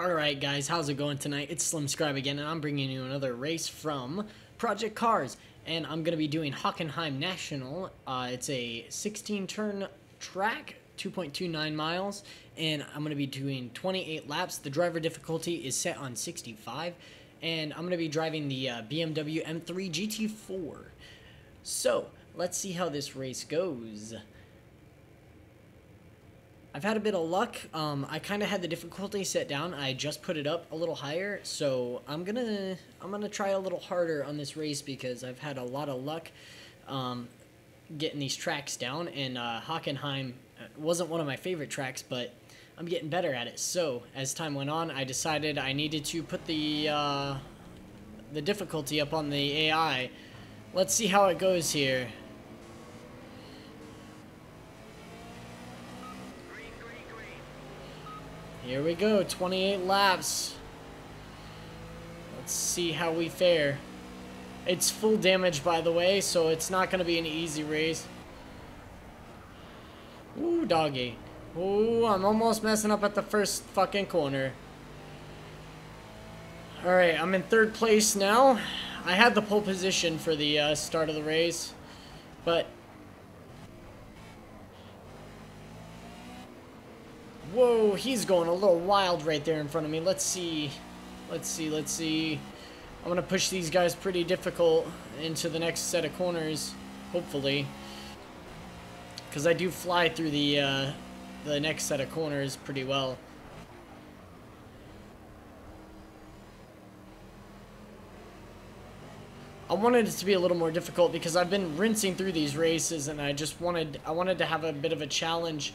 Alright guys, how's it going tonight? It's Slim Scribe again, and I'm bringing you another race from Project Cars. And I'm going to be doing Hockenheim National. It's a 16-turn track, 2.29 miles, and I'm going to be doing 28 laps. The driver difficulty is set on 65, and I'm going to be driving the BMW M3 GT4. So, let's see how this race goes. I've had a bit of luck. I kind of had the difficulty set down. I just put it up a little higher, so I'm gonna try a little harder on this race because I've had a lot of luck getting these tracks down. And Hockenheim wasn't one of my favorite tracks, but I'm getting better at it. So as time went on, I decided I needed to put the difficulty up on the AI. Let's see how it goes here. Here we go, 28 laps. Let's see how we fare. It's full damage, by the way, so it's not going to be an easy race. Ooh, doggy. Ooh, I'm almost messing up at the first fucking corner. Alright, I'm in third place now. I had the pole position for the start of the race, but... Whoa, he's going a little wild right there in front of me. Let's see. I'm going to push these guys pretty difficult into the next set of corners, hopefully. Because I do fly through the next set of corners pretty well. I wanted it to be a little more difficult because I've been rinsing through these races, and I wanted to have a bit of a challenge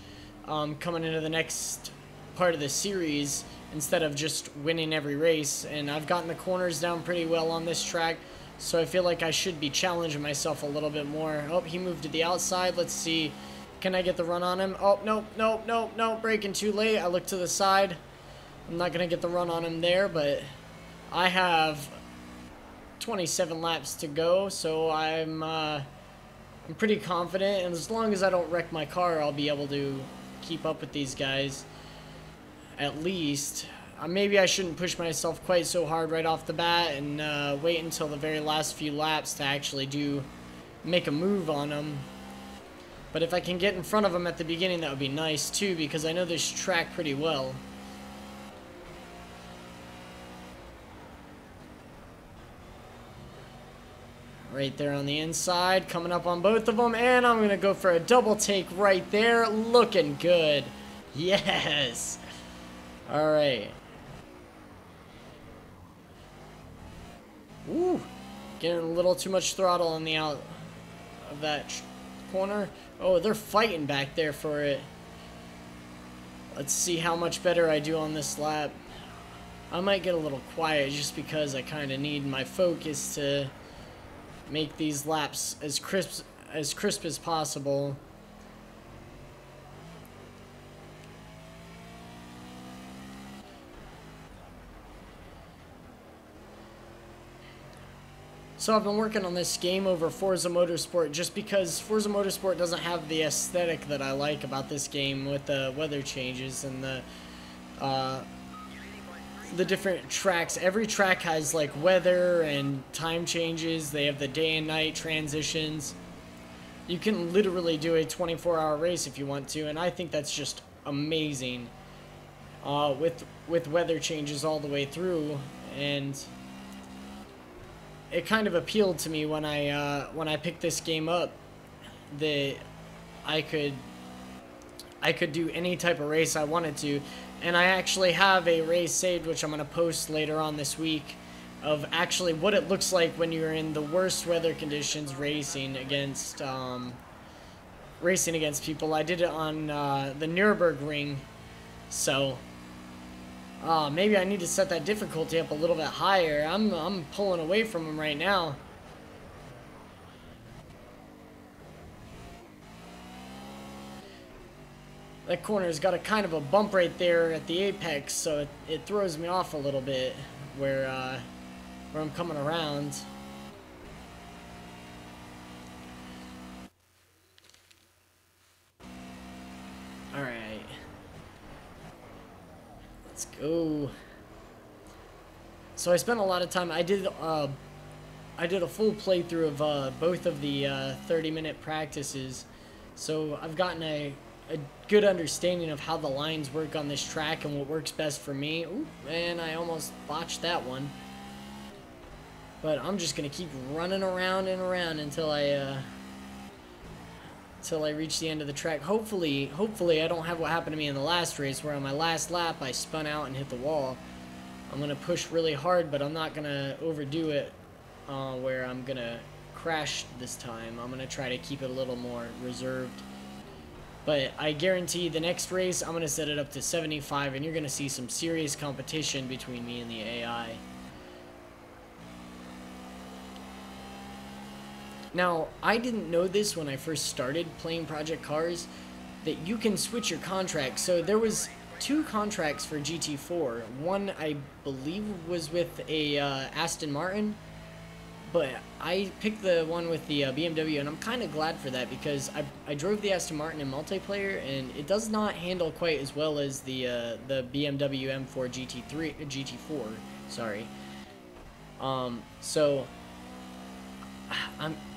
coming into the next part of the series instead of just winning every race. And I've gotten the corners down pretty well on this track, so I feel like I should be challenging myself a little bit more. Oh, he moved to the outside. Let's see. Can I get the run on him? Oh, nope. Braking too late. I look to the side. I'm not going to get the run on him there, but I have 27 laps to go, so I'm pretty confident. And as long as I don't wreck my car, I'll be able to keep up with these guys, at least. Maybe I shouldn't push myself quite so hard right off the bat and wait until the very last few laps to actually make a move on them. But if I can get in front of them at the beginning, that would be nice too, because I know this track pretty well. Right there on the inside, coming up on both of them, and I'm going to go for a double take right there. Looking good. Yes. All right. Ooh, getting a little too much throttle on the out of that corner. Oh, they're fighting back there for it. Let's see how much better I do on this lap. I might get a little quiet just because I kind of need my focus to make these laps as crisp as possible. So I've been working on this game over Forza Motorsport just because Forza Motorsport doesn't have the aesthetic that I like about this game with the weather changes and the different tracks. Every track has like weather and time changes. They have the day and night transitions. You can literally do a 24-hour race if you want to, and I think that's just amazing with weather changes all the way through. And it kind of appealed to me when I picked this game up that I could do any type of race I wanted to. And I actually have a race saved, which I'm going to post later on this week, of actually what it looks like when you're in the worst weather conditions racing against people. I did it on the Nürburgring, so maybe I need to set that difficulty up a little bit higher. I'm pulling away from him right now. That corner's got a kind of a bump right there at the apex, so it throws me off a little bit where I'm coming around. Alright. Let's go. So I spent a lot of time. I did a full playthrough of both of the 30-minute practices, so I've gotten a good understanding of how the lines work on this track and what works best for me. Ooh, and I almost botched that one. But I'm just gonna keep running around and around until I reach the end of the track. Hopefully I don't have what happened to me in the last race, where on my last lap I spun out and hit the wall. I'm gonna push really hard, but I'm not gonna overdo it, where I'm gonna crash this time. I'm gonna try to keep it a little more reserved. But I guarantee the next race I'm gonna set it up to 75, and you're gonna see some serious competition between me and the AI. Now, I didn't know this when I first started playing Project Cars, that you can switch your contracts. So there was 2 contracts for GT4. One, I believe, was with a Aston Martin, but I picked the one with the BMW, and I'm kind of glad for that, because I drove the Aston Martin in multiplayer, and it does not handle quite as well as the BMW M4 GT4. Sorry. So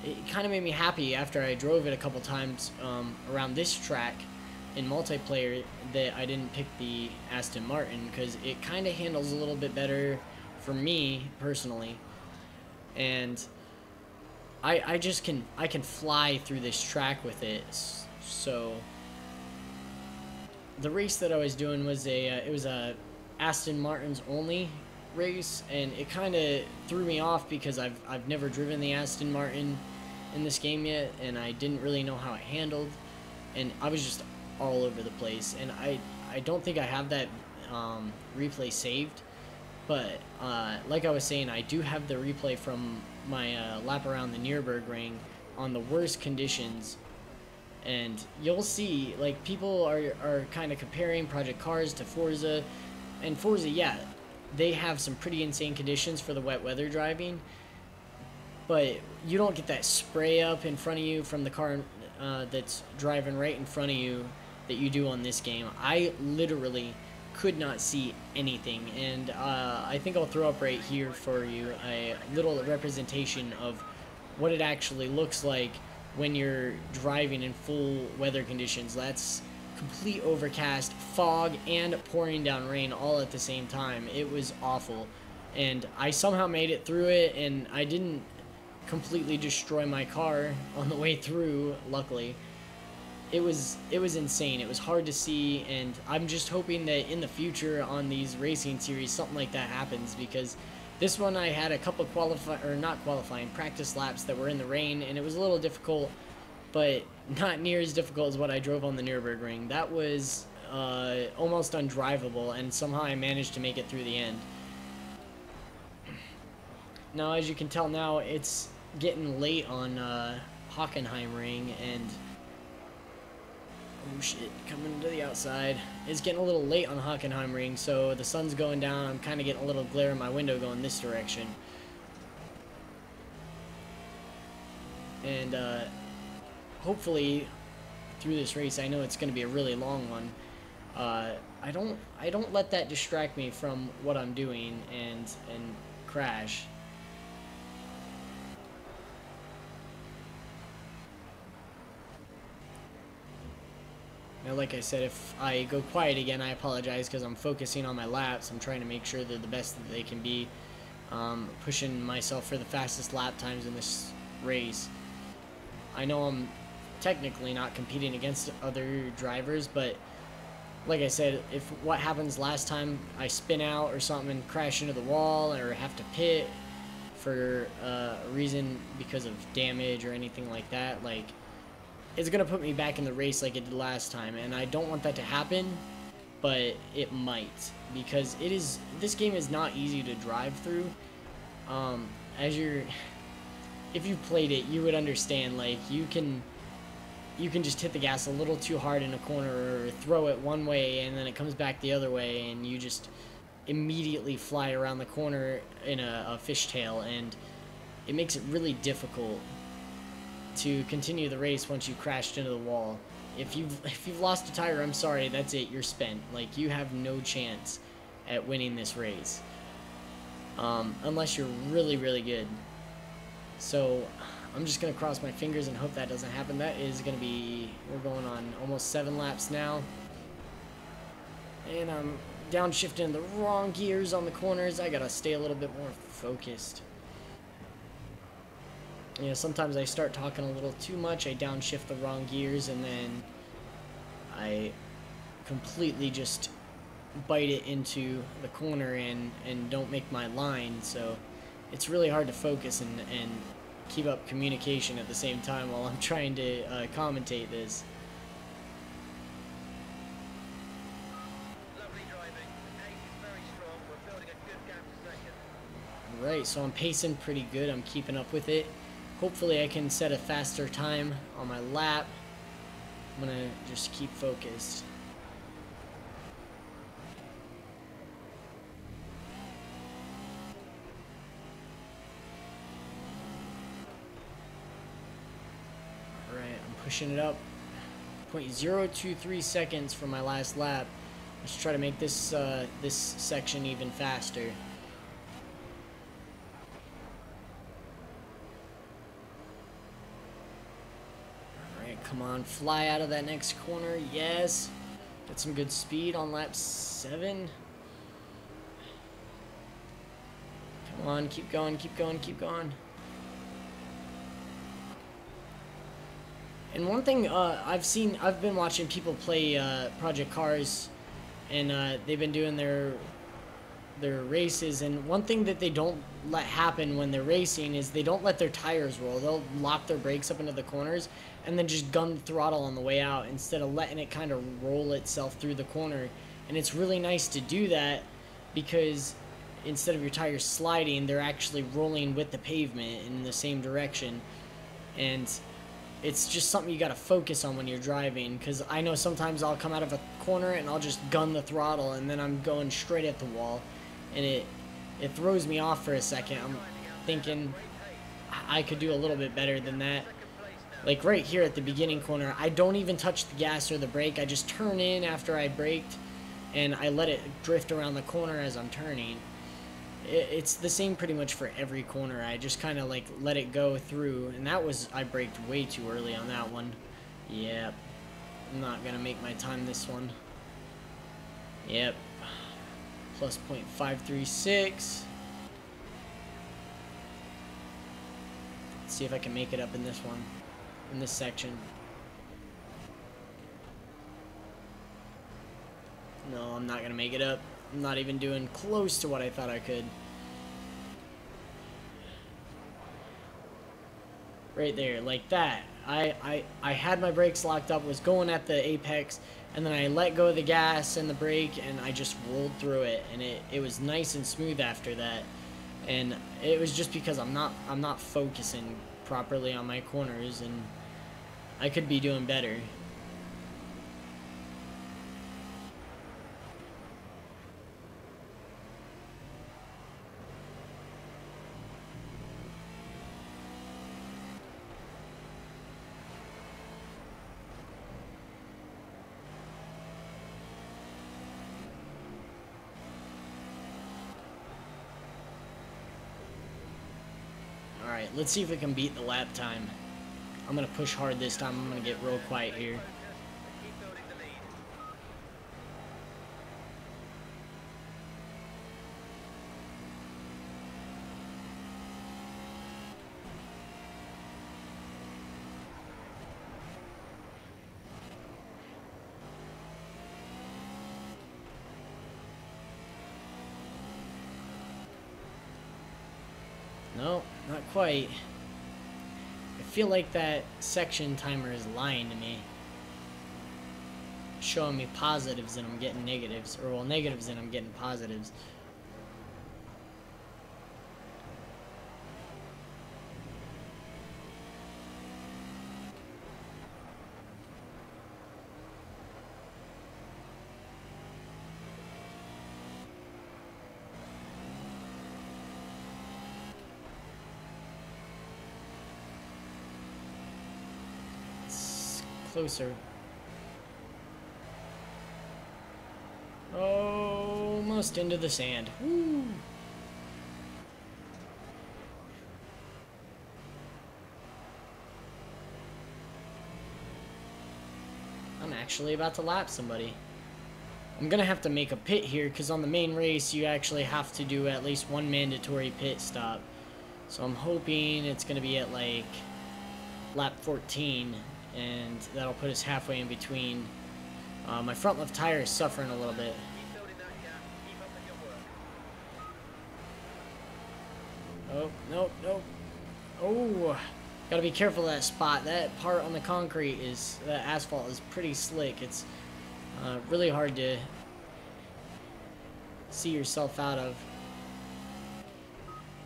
it kind of made me happy after I drove it a couple times around this track in multiplayer that I didn't pick the Aston Martin, because it kind of handles a little bit better for me personally, and I can fly through this track with it. So the race that I was doing was it was a Aston Martin's only race, and it kind of threw me off because I've never driven the Aston Martin in this game yet, and I didn't really know how it handled, and I was just all over the place. And I don't think I have that replay saved, but like I was saying, I do have the replay from my lap around the Nürburgring on the worst conditions, and you'll see, like, people are kind of comparing Project Cars to Forza, and Forza, yeah, they have some pretty insane conditions for the wet weather driving, but you don't get that spray up in front of you from the car that's driving right in front of you that you do on this game. I literally could not see anything, and I think I'll throw up right here for you a little representation of what it actually looks like when you're driving in full weather conditions. That's complete overcast, fog, and pouring down rain all at the same time. It was awful, and I somehow made it through it, and I didn't completely destroy my car on the way through, luckily. It was insane. It was hard to see, and I'm just hoping that in the future on these racing series something like that happens, because this one I had a couple practice laps that were in the rain, and it was a little difficult, but not near as difficult as what I drove on the Nürburgring. That was almost undrivable, and somehow I managed to make it through the end. Now, as you can tell now, it's getting late on Hockenheim ring, and oh shit, coming to the outside. It's getting a little late on Hockenheim ring, so the sun's going down. I'm kind of getting a little glare in my window going this direction. And hopefully through this race, I know it's going to be a really long one. I don't let that distract me from what I'm doing and crash. Now, like I said, if I go quiet again, I apologize, because I'm focusing on my laps. I'm trying to make sure they're the best that they can be, pushing myself for the fastest lap times in this race. I know I'm technically not competing against other drivers, but like I said, if what happens last time, I spin out or something and crash into the wall, or have to pit for a reason because of damage or anything like that, like, it's gonna put me back in the race like it did last time, and I don't want that to happen, but it might, because this game is not easy to drive through. If you played it, you would understand, like, you can just hit the gas a little too hard in a corner, or throw it one way and then it comes back the other way, and you just immediately fly around the corner in a fishtail, and it makes it really difficult to continue the race once you crashed into the wall. If you've lost a tire, I'm sorry, that's it, you're spent. Like, you have no chance at winning this race. unless you're really, really good. So I'm just going to cross my fingers and hope that doesn't happen. That is going to be, we're going on almost 7 laps now. And I'm downshifting the wrong gears on the corners. I got to stay a little bit more focused. You know, sometimes I start talking a little too much. I downshift the wrong gears and then I completely just bite it into the corner and don't make my line. So it's really hard to focus and keep up communication at the same time while I'm trying to commentate this. Lovely driving. Pace is very strong. We're building a good gap to second. Right, so I'm pacing pretty good. I'm keeping up with it. Hopefully I can set a faster time on my lap. I'm gonna just keep focused. Pushing it up 0.023 seconds for my last lap. Let's try to make this this section even faster. Alright, come on, fly out of that next corner. Yes. Get some good speed on lap 7. Come on, keep going, keep going, keep going. And one thing I've been watching people play Project Cars, and they've been doing their races. And one thing that they don't let happen when they're racing is they don't let their tires roll. They'll lock their brakes up into the corners and then just gun the throttle on the way out instead of letting it kind of roll itself through the corner. And it's really nice to do that because instead of your tires sliding, they're actually rolling with the pavement in the same direction. And it's just something you gotta focus on when you're driving, because I know sometimes I'll come out of a corner and I'll just gun the throttle and then I'm going straight at the wall, and it throws me off for a second. I'm thinking I could do a little bit better than that. Like right here at the beginning corner, I don't even touch the gas or the brake. I just turn in after I braked and I let it drift around the corner as I'm turning. It's the same pretty much for every corner. I just kind of like let it go through, and that was, I braked way too early on that one. Yep, I'm not gonna make my time this one. Yep, plus 0.536. Let's see if I can make it up in this one, in this section. No, I'm not gonna make it up. I'm not even doing close to what I thought I could. Right there, like that. I had my brakes locked up, was going at the apex, and then I let go of the gas and the brake, and I just rolled through it, and it was nice and smooth after that. And it was just because I'm not focusing properly on my corners, and I could be doing better. Alright, let's see if we can beat the lap time. I'm going to push hard this time. I'm going to get real quiet here. Keep building the lead. No, not quite. I feel like that section timer is lying to me. Showing me positives and I'm getting negatives. Or, well, negatives and I'm getting positives. Closer. Almost into the sand. Woo. actually about to lap somebody. I'm gonna have to make a pit here because on the main race you actually have to do at least one mandatory pit stop. So I'm hoping it's gonna be at like lap 14, and that'll put us halfway in between. My front left tire is suffering a little bit. Keep building that gap. Keep up with your work. Oh, nope, nope. Oh, gotta be careful of that spot. That part on the concrete is, the asphalt is pretty slick. It's really hard to see yourself out of.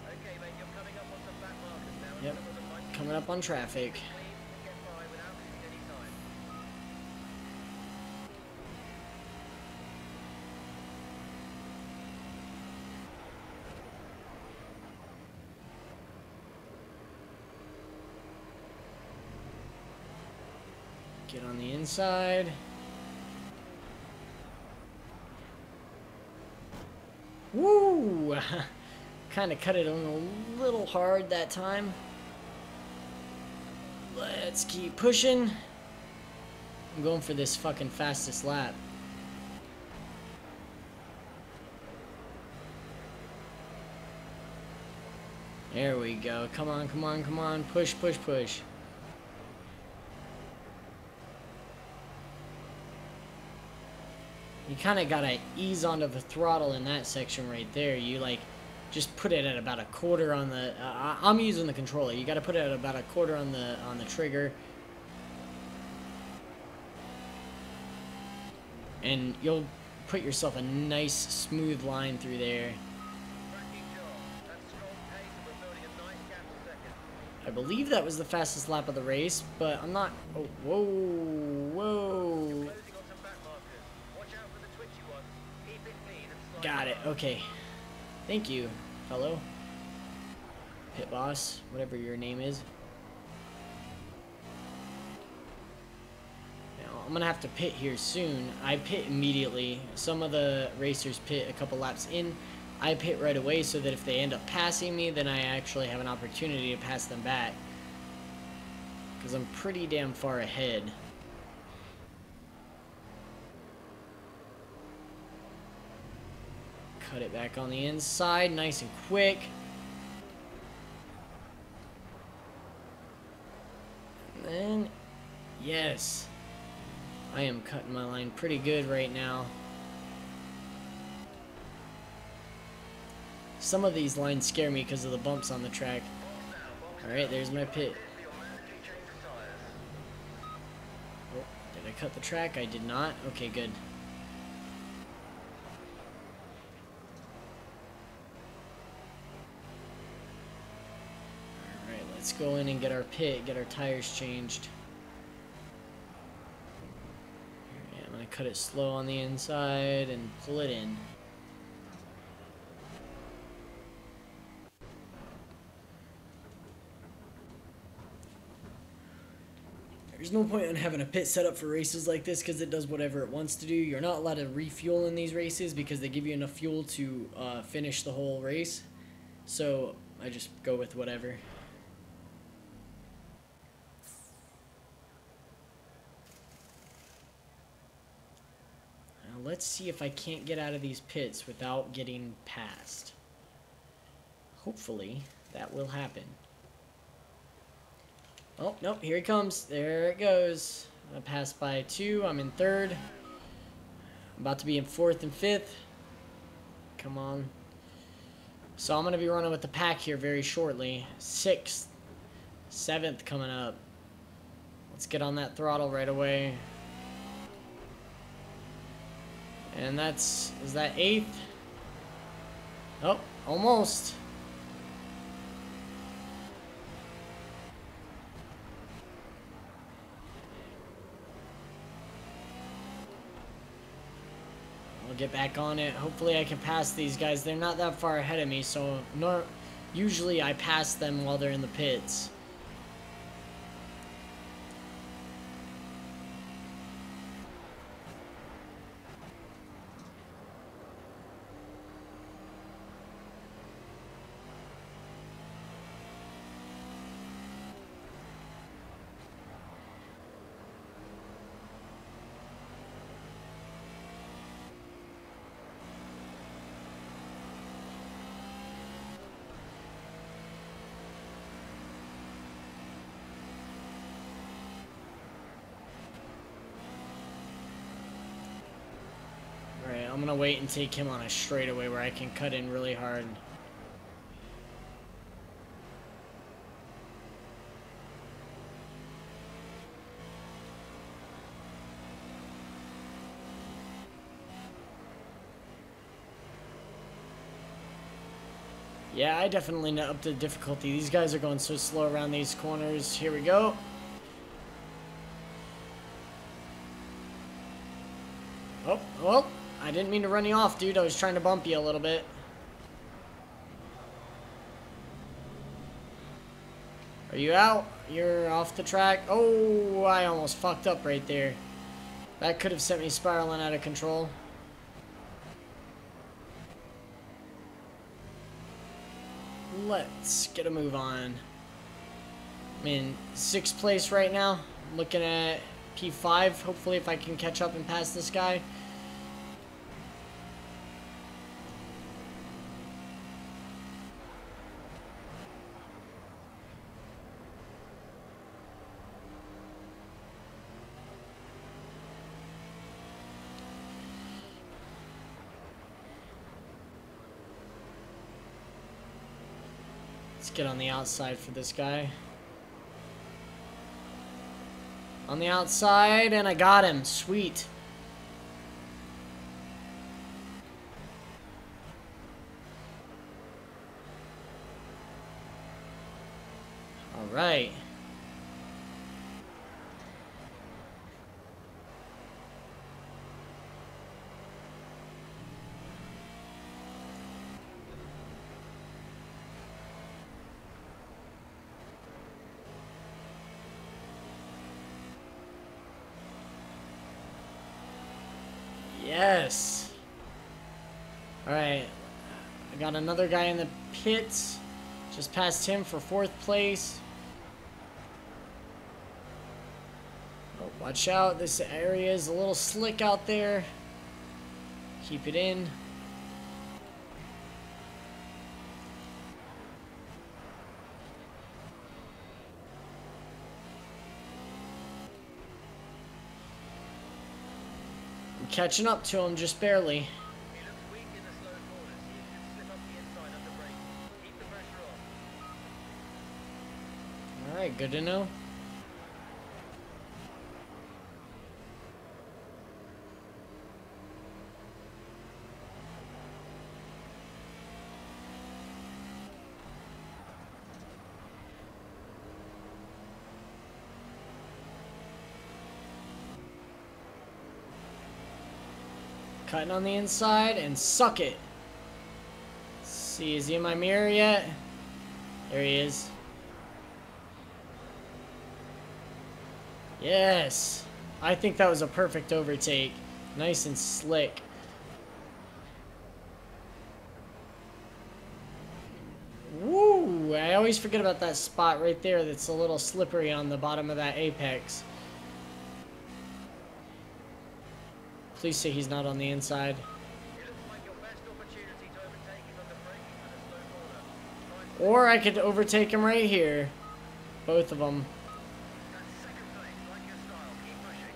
Okay, mate, you're coming up on some back markers now. Yep, Some of them might be coming up on traffic. clean. Get by without losing any time. Get on the inside. Woo! Kind of cut it on a little hard that time. Let's keep pushing. I'm going for this fucking fastest lap. There we go. Come on, come on, come on. Push, push, push. You kind of gotta ease onto the throttle in that section right there. You like just put it at about a quarter on the. I'm using the controller. You gotta put it at about a quarter on the trigger, and you'll put yourself a nice smooth line through there. Cracking job. That's strong pace, and we're building a nice gap a second. I believe that was the fastest lap of the race, but I'm not. Oh, whoa, whoa. Closing on some back markers. Watch out for the twitchy ones. Keep it clean and slide. Got it. by. Okay. Thank you, fellow. Pit boss, whatever your name is. Now, I'm gonna have to pit here soon. I pit immediately. Some of the racers pit a couple laps in. I pit right away so that if they end up passing me, then I actually have an opportunity to pass them back. Because I'm pretty damn far ahead. Cut it back on the inside, nice and quick. And then, yes. I am cutting my line pretty good right now. Some of these lines scare me because of the bumps on the track. Alright, there's my pit. Oh, did I cut the track? I did not. Okay, good. Alright, let's go in and get our pit, get our tires changed. Alright, I'm gonna cut it slow on the inside and pull it in. There's no point in having a pit set up for races like this because it does whatever it wants to do. You're not allowed to refuel in these races because they give you enough fuel to finish the whole race. So I just go with whatever. Now let's see if I can't get out of these pits without getting passed. Hopefully that will happen. Oh, nope, here he comes. There it goes. I passed by 2. I'm in 3rd. I'm about to be in 4th and 5th. Come on. So I'm going to be running with the pack here very shortly. 6th. 7th coming up. Let's get on that throttle right away. And that's... is that 8th? Oh, almost. Get back on it. Hopefully I can pass these guys. They're not that far ahead of me, so usually I pass them while they're in the pits. I'm gonna wait and take him on a straightaway where I can cut in really hard. Yeah, I definitely upped the difficulty. These guys are going so slow around these corners. Here we go. Oh, well, I didn't mean to run you off, dude. I was trying to bump you a little bit. Are you out? You're off the track. Oh, I almost fucked up right there. That could have sent me spiraling out of control. Let's get a move on. I'm in 6th place right now. I'm looking at P5. Hopefully if I can catch up and pass this guy. Let's get on the outside for this guy. On the outside, and I got him. Sweet. All right. Yes. Alright. I got another guy in the pits. Just passed him for 4th place. Oh, watch out. This area is a little slick out there. Keep it in. I'm catching up to him just barely. He looks weak in the slow corners. See if you can slip up the inside under brake. Keep the pressure on. Alright, good to know. Cutting on the inside and suck it. Let's see, is he in my mirror yet? There he is. Yes. I think that was a perfect overtake. Nice and slick. Woo! I always forget about that spot right there that's a little slippery on the bottom of that apex. Please say he's not on the inside. It looks like your best opportunity to overtake is under braking and a slow corner. Or I could overtake him right here. Both of them. That's 2nd place, like your style. Keep pushing.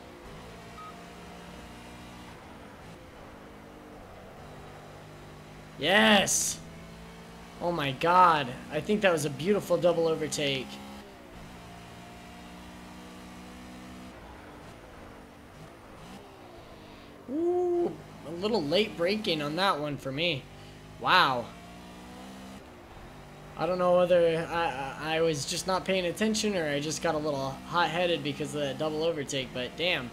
Yes! Oh my god. I think that was a beautiful double overtake. Ooh, a little late braking on that one for me. Wow. I don't know whether I was just not paying attention or I just got a little hot-headed because of that double overtake, but damn.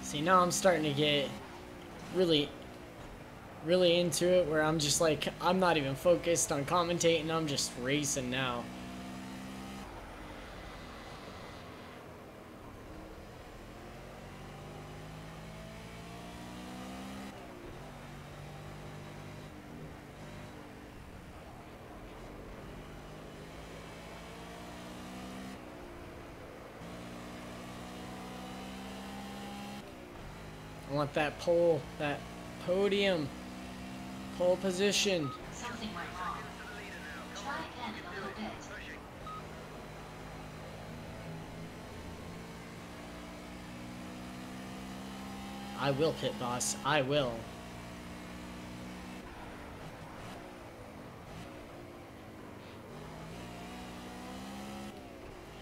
See, now I'm starting to get really into it where I'm just like, I'm not even focused on commentating, I'm just racing now. want that podium, pole position. Something went wrong. Try again in a little bit. I will, pit boss. I will.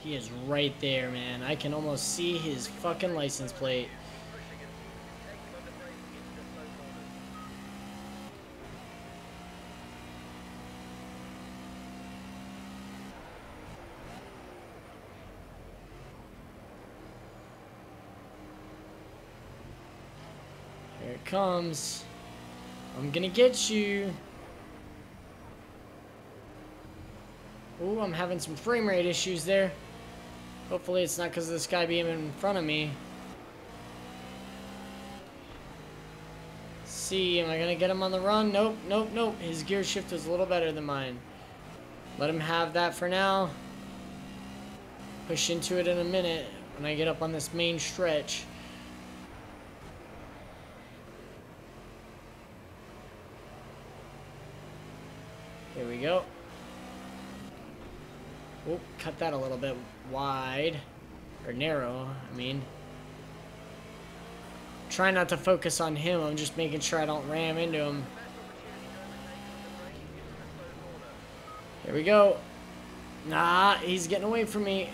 He is right there, man. I can almost see his fucking license plate. Here it comes. I'm gonna get you. Ooh, I'm having some frame rate issues there. Hopefully it's not because of this guy being in front of me. See, am I gonna get him on the run? Nope, nope, nope. His gear shift was a little better than mine. Let him have that for now. Push into it in a minute when I get up on this main stretch. Here we go. Oh, cut that a little bit wide. Or narrow, I mean. Try not to focus on him. I'm just making sure I don't ram into him. Here we go. Nah, he's getting away from me.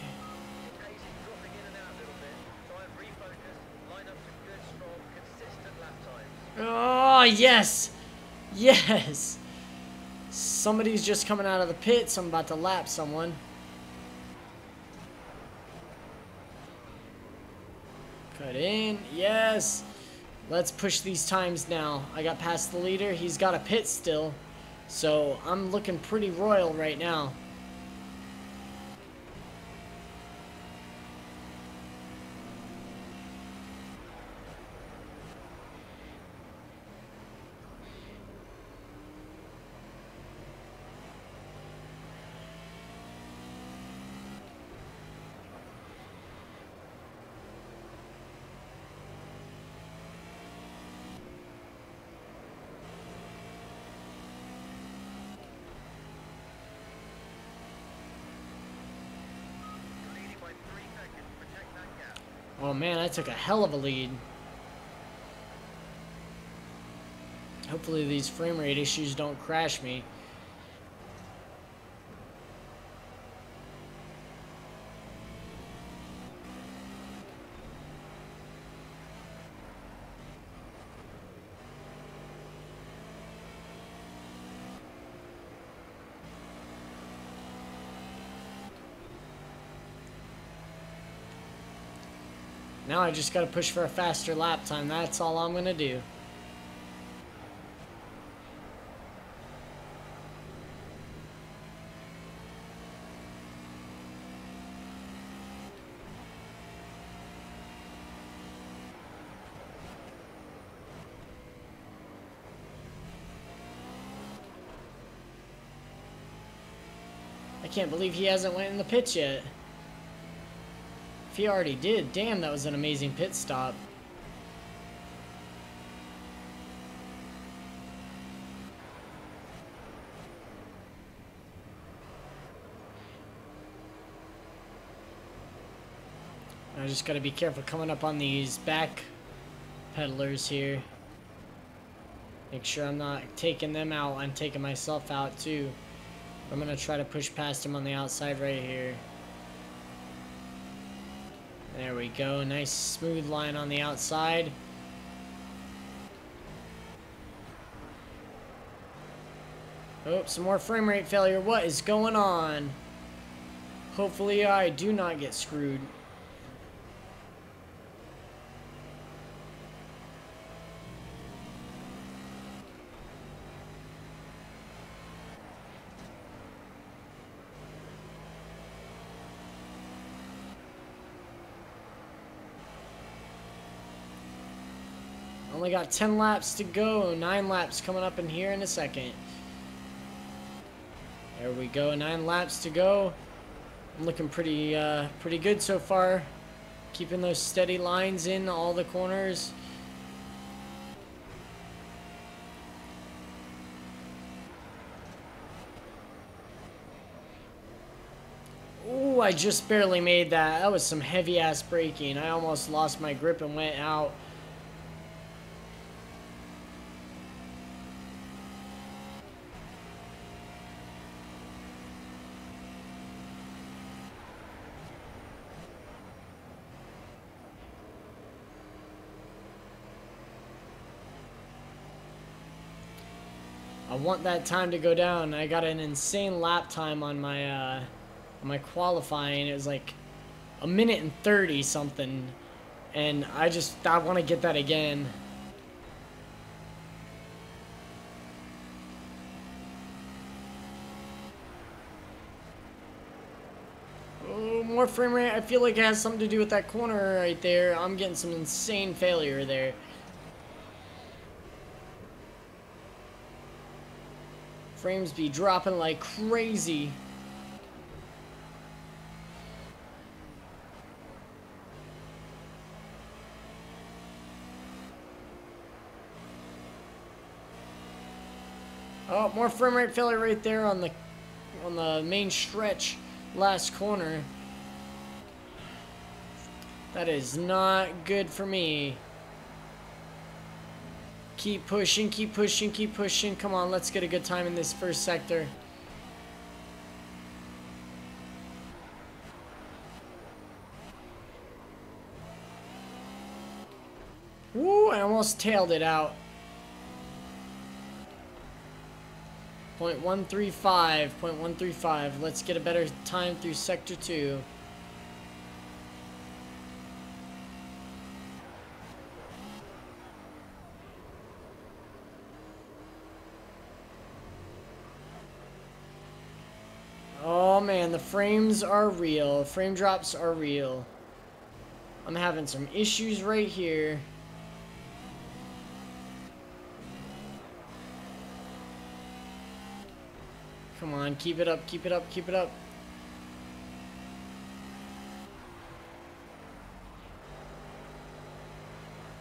Oh, yes! Yes! Somebody's just coming out of the pits. I'm about to lap someone. Cut in. Yes! Let's push these times now. I got past the leader. He's got a pit still. So I'm looking pretty royal right now. Oh man, I took a hell of a lead. Hopefully these frame rate issues don't crash me. Now I just gotta push for a faster lap time. That's all I'm gonna do. I can't believe he hasn't went in the pits yet. If he already did, damn, that was an amazing pit stop. I just gotta be careful coming up on these back pedalers here. Make sure I'm not taking them out. I'm taking myself out too. I'm gonna try to push past him on the outside right here. There we go. Nice smooth line on the outside. Oh, some more frame rate failure. What is going on? Hopefully I do not get screwed. Only got 10 laps to go. 9 laps coming up in here in a second. There we go. 9 laps to go. I'm looking pretty good so far. Keeping those steady lines in all the corners. I just barely made that. That was some heavy ass braking. I almost lost my grip and went out. I want that time to go down. I got an insane lap time on my qualifying. It was like 1:30 something, and I want to get that again. Oh, more frame rate. I feel like it has something to do with that corner right there. I'm getting some insane failure there. Frames be dropping like crazy. Oh, more frame rate failure right there on the main stretch, last corner. That is not good for me. Keep pushing, keep pushing, keep pushing. Come on, let's get a good time in this first sector. Woo, I almost tailed it out. 0.135, 0.135. Let's get a better time through sector 2. Oh man, the frames are real. Frame drops are real. I'm having some issues right here. Come on, keep it up, keep it up, keep it up.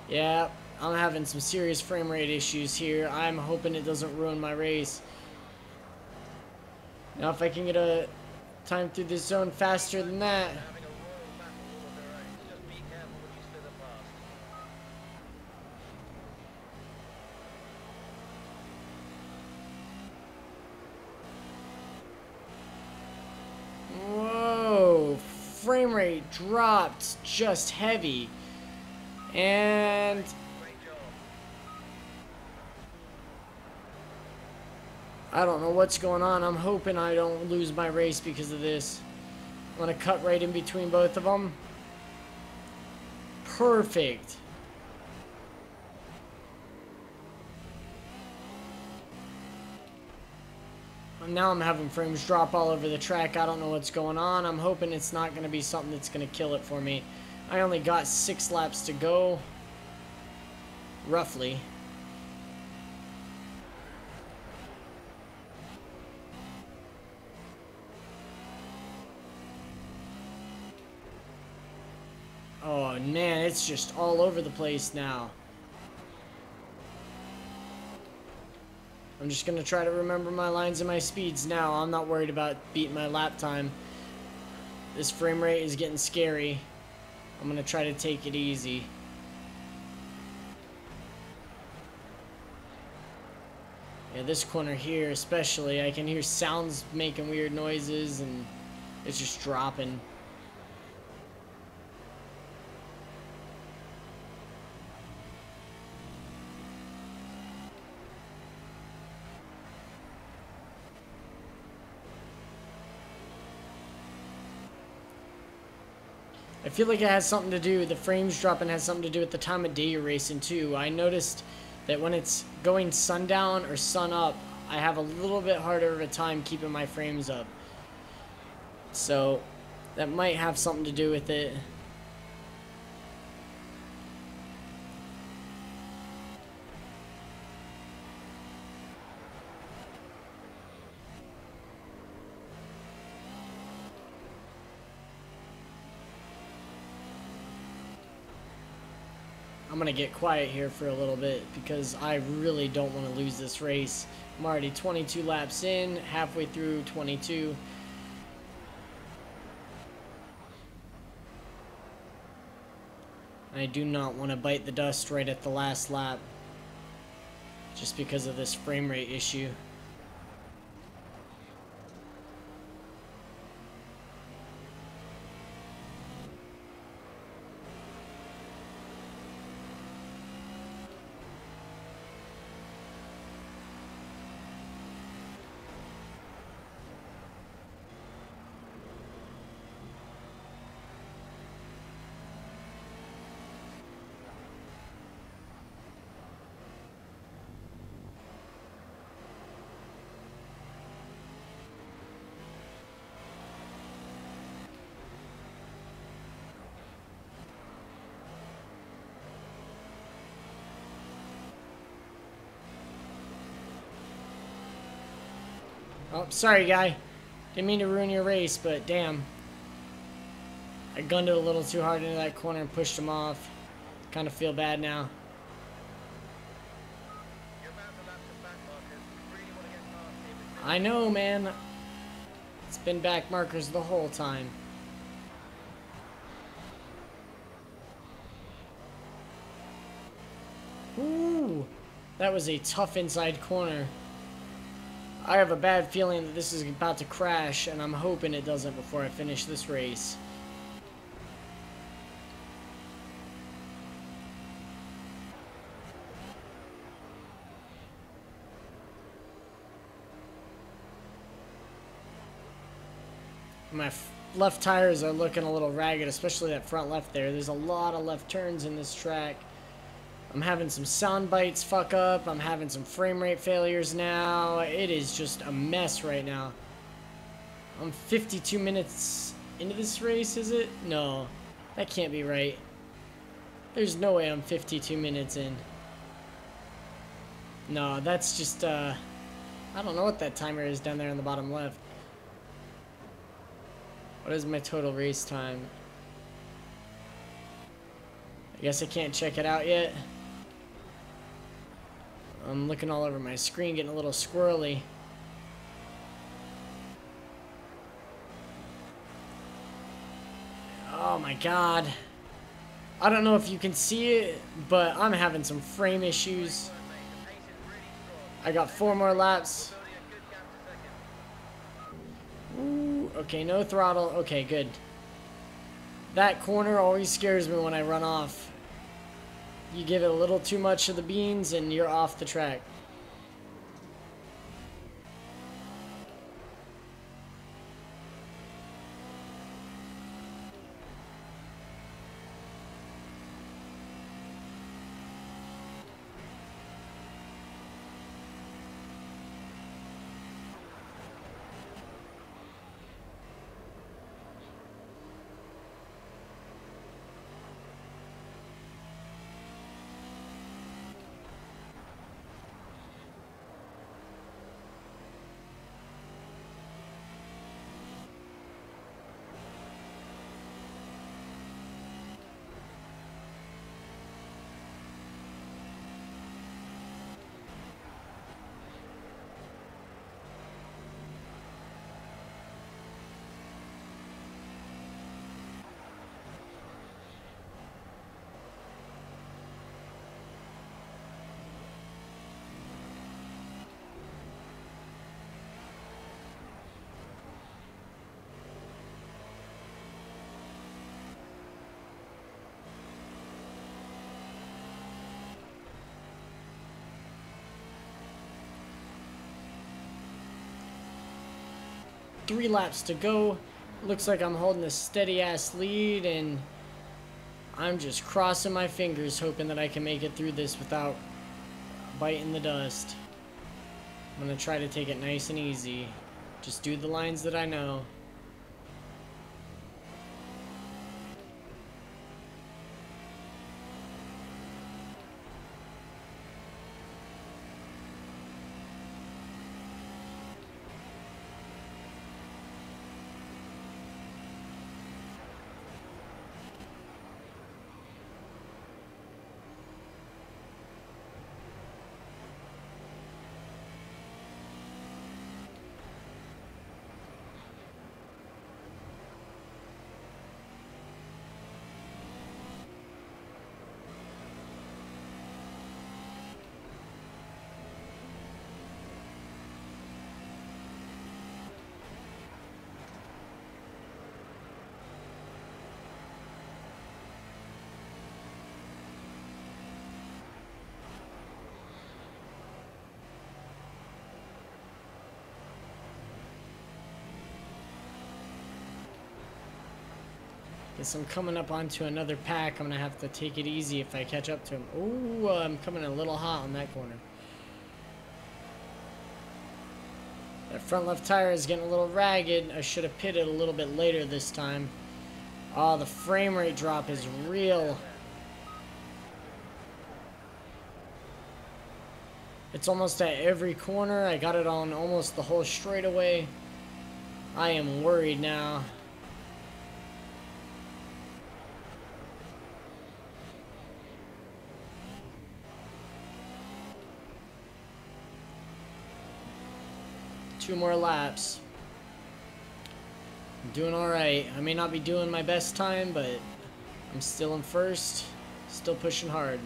Yeah, I'm having some serious frame rate issues here. I'm hoping it doesn't ruin my race. Now if I can get a time through this zone faster than that. Having a royal battle all of their own. Just be careful when you slither past. Whoa, frame rate dropped just heavy. And Great job. I don't know what's going on. I'm hoping I don't lose my race because of this. I'm gonna cut right in between both of them. Perfect. And now I'm having frames drop all over the track. I don't know what's going on. I'm hoping it's not going to be something that's going to kill it for me. I only got 6 laps to go. Roughly. Oh man, it's just all over the place now. I'm just going to try to remember my lines and my speeds now. I'm not worried about beating my lap time. This frame rate is getting scary. I'm going to try to take it easy. Yeah, this corner here especially, I can hear sounds making weird noises and it's just dropping. I feel like it has something to do, the frames dropping has something to do with the time of day you're racing too. I noticed that when it's going sundown or sun up, I have a little bit harder of a time keeping my frames up. So that might have something to do with it. I'm gonna get quiet here for a little bit because I really don't want to lose this race. I'm already 22 laps in, halfway through 22. And I do not want to bite the dust right at the last lap, just because of this frame rate issue. Oh, sorry, guy. Didn't mean to ruin your race, but damn. I gunned it a little too hard into that corner and pushed him off. Kind of feel bad now. You're about to lap some back markers. You really want to get past him. I know, man. It's been back markers the whole time. Ooh, that was a tough inside corner. I have a bad feeling that this is about to crash, and I'm hoping it doesn't before I finish this race. My left tires are looking a little ragged, especially that front left there. There's a lot of left turns in this track. I'm having some sound bites fuck up. I'm having some frame rate failures now. It is just a mess right now. I'm 52 minutes into this race, is it? No, that can't be right. There's no way I'm 52 minutes in. No, that's just, I don't know what that timer is down there in the bottom left. What is my total race time? I guess I can't check it out yet. I'm looking all over my screen, getting a little squirrely. Oh my god. I don't know if you can see it, but I'm having some frame issues. I got 4 more laps. Ooh, okay, no throttle. Okay, good. That corner always scares me when I run off. You give it a little too much of the beans and you're off the track. Three laps to go. Looks like I'm holding a steady ass lead, and I'm just crossing my fingers hoping that I can make it through this without biting the dust. I'm gonna try to take it nice and easy. Just do the lines that I know. Guess I'm coming up onto another pack. I'm going to have to take it easy if I catch up to him. Ooh, I'm coming a little hot on that corner. That front left tire is getting a little ragged. I should have pitted a little bit later this time. Oh, the frame rate drop is real. It's almost at every corner. I got it on almost the whole straightaway. I am worried now. Two more laps. I'm doing alright. I may not be doing my best time, but I'm still in first. Still pushing hard.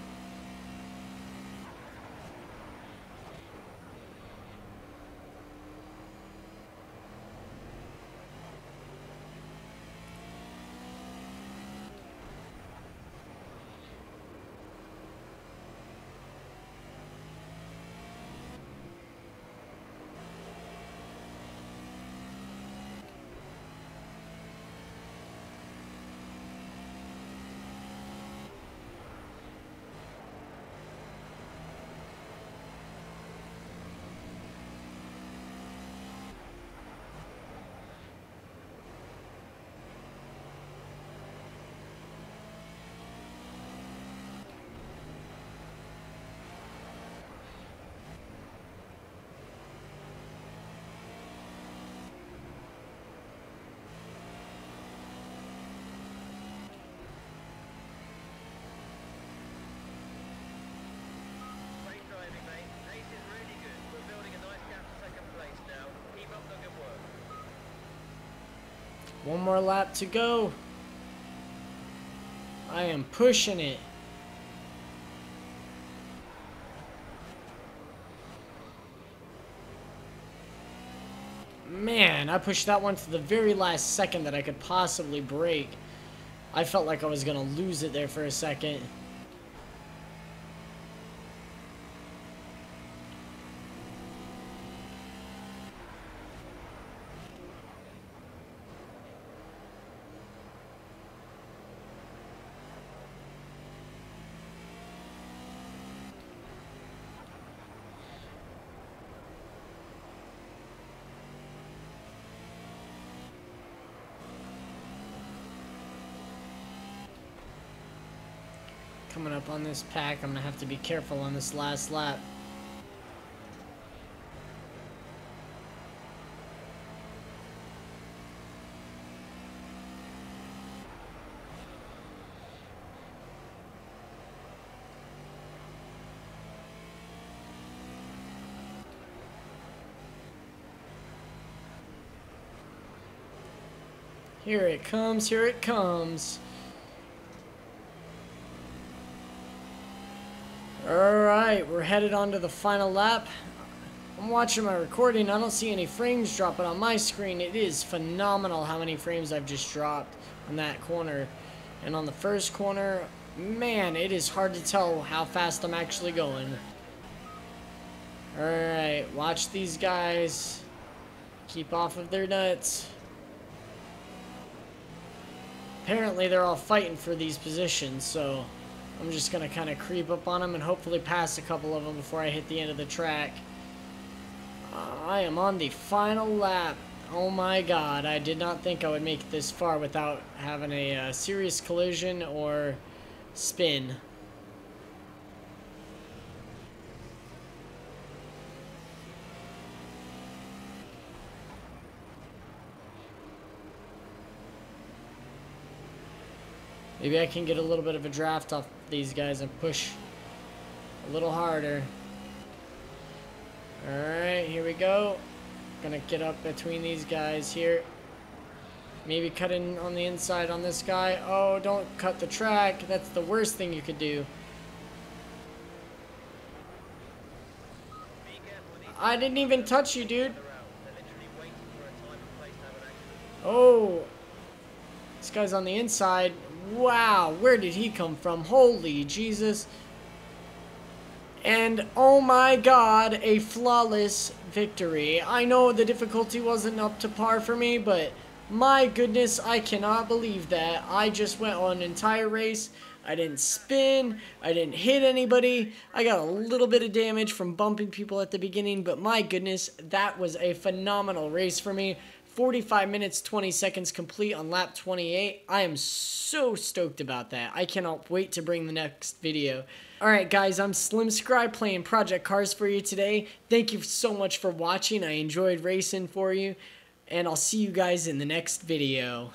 Great driving, mate. Pace is really good. We're building a nice gap to second place now. Keep up the good work. One more lap to go. I am pushing it. Man, I pushed that one to the very last second that I could possibly brake. I felt like I was going to lose it there for a second. Coming up on this pack, I'm going to have to be careful on this last lap. Here it comes, here it comes. Alright, we're headed on to the final lap. I'm watching my recording. I don't see any frames drop, but on my screen it is phenomenal how many frames I've just dropped on that corner. And on the first corner, man, it is hard to tell how fast I'm actually going. Alright, watch these guys. Keep off of their nuts. Apparently they're all fighting for these positions, so I'm just going to kind of creep up on them and hopefully pass a couple of them before I hit the end of the track. I am on the final lap. Oh my god, I did not think I would make it this far without having a serious collision or spin. Maybe I can get a little bit of a draft off these guys and push a little harder. Alright, here we go. Gonna get up between these guys here. Maybe cut in on the inside on this guy. Oh, don't cut the track. That's the worst thing you could do. I didn't even touch you, dude. Oh. This guy's on the inside. Wow, where did he come from? Holy Jesus. And oh my god, a flawless victory. I know the difficulty wasn't up to par for me, but My goodness, I cannot believe that. I just went on an entire race. I didn't spin. I didn't hit anybody. I got a little bit of damage from bumping people at the beginning, but my goodness, that was a phenomenal race for me. 45 minutes, 20 seconds complete on lap 28. I am so stoked about that. I cannot wait to bring the next video. Alright guys, I'm Slim Scribe playing Project Cars for you today. Thank you so much for watching. I enjoyed racing for you. And I'll see you guys in the next video.